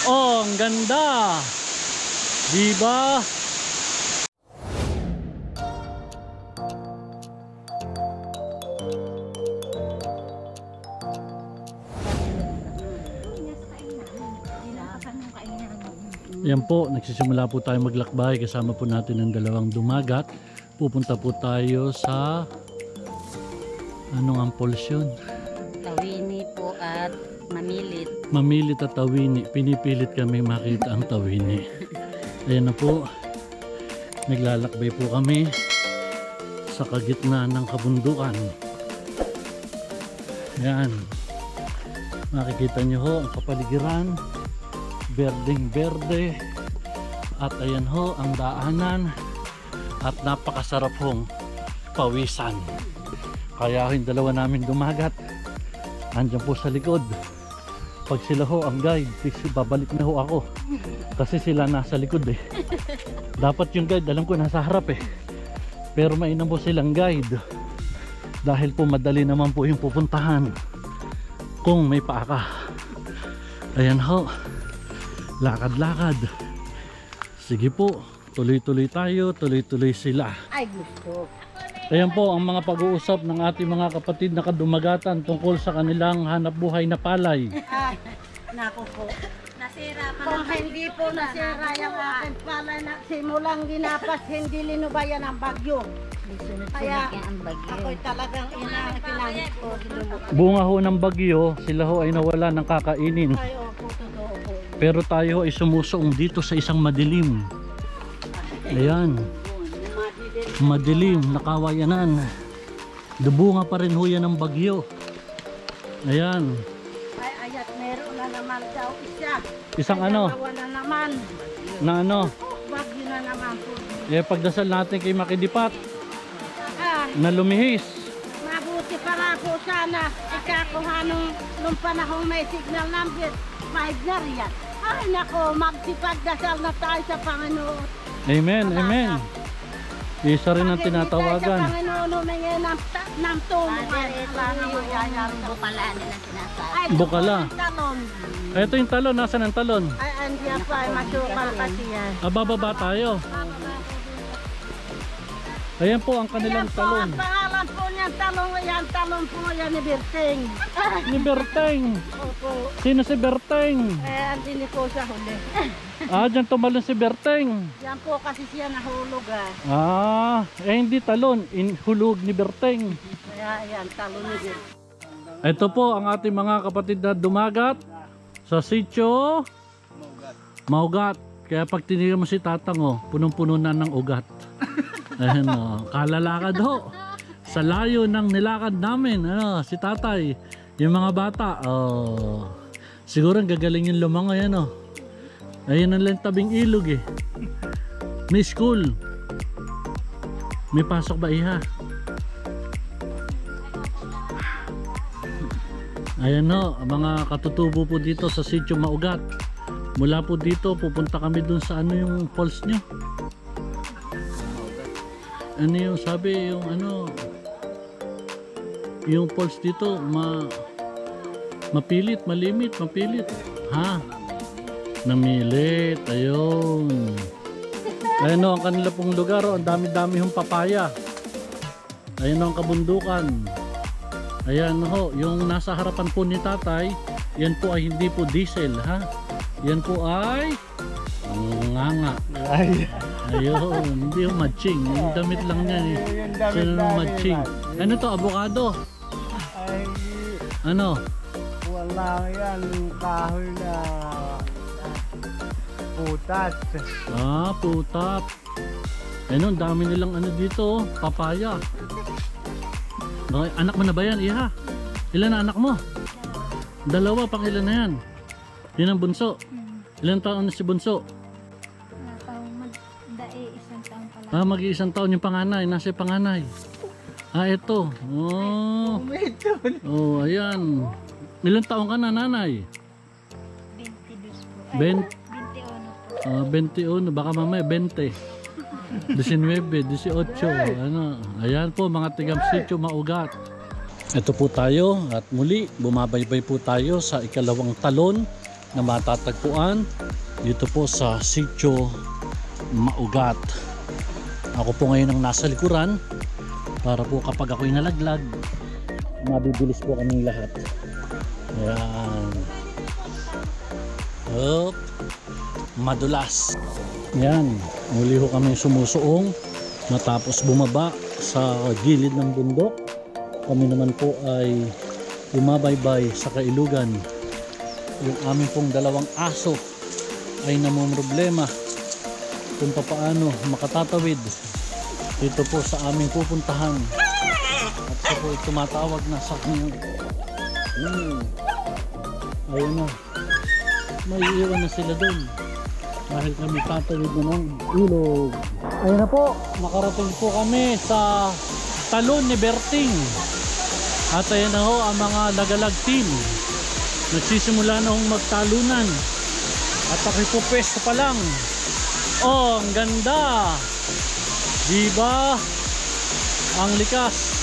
Oh, ang ganda. Diba? Yan po, nagsisimula po tayo maglakbay. Kasama po natin ang dalawang dumagat. Pupunta po tayo sa anong ang falls yun? Tawini po at Mamilit. Mamilit at Tawini. Pinipilit kami makita ang Tawini. Ayan na po. Naglalakbay po kami sa kagitna ng kabundukan. Ayan. Makikita nyo ho ang kapaligiran. Berdeng berde. At ayan ho ang daanan. At napakasarap hong pawisan. Kaya yung dalawa namin dumagat. Andyan po sa likod. Pag sila ho ang guide, babalik na ho ako. Kasi sila nasa likod eh. Dapat yung guide, alam ko nasa harap eh. Pero mainam po silang guide. Dahil po madali naman po yung pupuntahan. Kung may paa ka. Ayan ho. Lakad-lakad. Sige po. Tuloy-tuloy tayo. Tuloy-tuloy sila. Ay, gusto. Ayan po ang mga pag-uusap ng ating mga kapatid na kadumagatan tungkol sa kanilang hanap buhay na palay. Ay, naku po. Nasira pa. Kung hindi po nasira yung aking palay na simulang ginapas, hindi linubayan ang bagyo. Kaya ako'y talagang pinangit po. Bunga ho ng bagyo, sila ho ay nawala ng kakainin. Ay, opo, totoo po. Pero tayo ho ay sumusuong dito sa isang madilim. Ayan. Madilim, nakawayanan. Dubunga pa rin ho yan ng bagyo. Ayan. Ay, ayat, meron na naman daw isa. Isang ano? Wala naman. Na ano? Bagyo na naman po. Pagdasal natin kay Makidipat Ah, na lumihis. mabuti pa nga po sana ikakuha nung panahon may signal number 5 na riyan. Ay nako, magsipagdasal na tayo sa Panginoon. Amen, amen. Isa rin ang Sa tinatawagan. Panginoon humingi ng tulong. Bukala nila sinasabi. Bukala. Talon. Ito yung talon, nasan ang talon? Ay, andiyan pa, ay masukal kasi yan. Bababa tayo. Ayan po ang kanilang Ayan po, talon. ang pangalan po niyan, talon po yan ni Berting. Ni Berteng. Opo. Sino si Berteng? Andini po siya huli. Dyan tumalon si Berteng. Yan po kasi siya nahulog Hindi talon, hulog ni Berteng. Kaya yan, talon ni Berting. Ito po ang ating mga kapatid na dumagat sa sitio Maugat. Kaya pag tinignan mo si Tatang, punong-puno na ng ugat. Ayan, kalalakad ho. Sa layo ng nilakad namin, si Tatay, yung mga bata, siguro gagaling yung lumangoy, ayun ang lang tabing ilog eh. May school. May pasok ba iha? Ayan mga katutubo po dito sa sitio Maugat. Mula po dito, pupunta kami dun sa yung falls nyo. Ano yung sabi, yung falls dito, mapilit, malimit, mapilit. Namilit, ayun. Ayun ang kanila pong lugar, ang dami-dami hong papaya. Ayun ang kabundukan. Ayan yung nasa harapan po ni Tatay, yan po ay hindi po diesel, yan po ay nganga. Ayun, hindi yung matching, yung damit lang yan eh. Sino ng matching? Ano to, avocado? Ay, Ano? wala yan, kahoy na putat. Putat. Ayun, dami nilang dito, papaya. Okay, anak mo na ba yan, iha? Ilan na anak mo? Dalawa, pang ilan na yan? Yan ang bunso. Ilan taon na si bunso? Isang taon pa lang. Mag-iisang taon yung panganay. Nasa yung panganay? Ito. Ayan. Ilan taon ka na, nanay? 22 po. 21 po. 21. Baka mamaya 20. 19, 18. Ayan po mga tigam sitio Maugat. Ito po tayo at muli bumabaybay po tayo sa ikalawang talon na matatagpuan dito po sa Sitio Maugat. Ako po ngayon ang nasa likuran para po kapag ako'y nalaglag, mabibilis po kaming lahat. Ayan. Up. Madulas. Yan, muli ho kami sumusuong matapos bumaba sa gilid ng bundok. Kami naman po ay umabaybay sa kailugan. Yung aming pong dalawang aso ay namumroblema kung paano makatatawid dito po sa aming pupuntahan. At siya po ay tumatawag na sa kanyang ayun na, may iwan na sila dun dahil kami tatawid na ng ilog. Ayun na po, nakarating po kami sa talon ni Berting. At ayan na ho ang mga lagalag team. Nagsisimula na hong magtalunan. At nakipupwesto pa lang. Oh, ang ganda! Diba? Ang likas.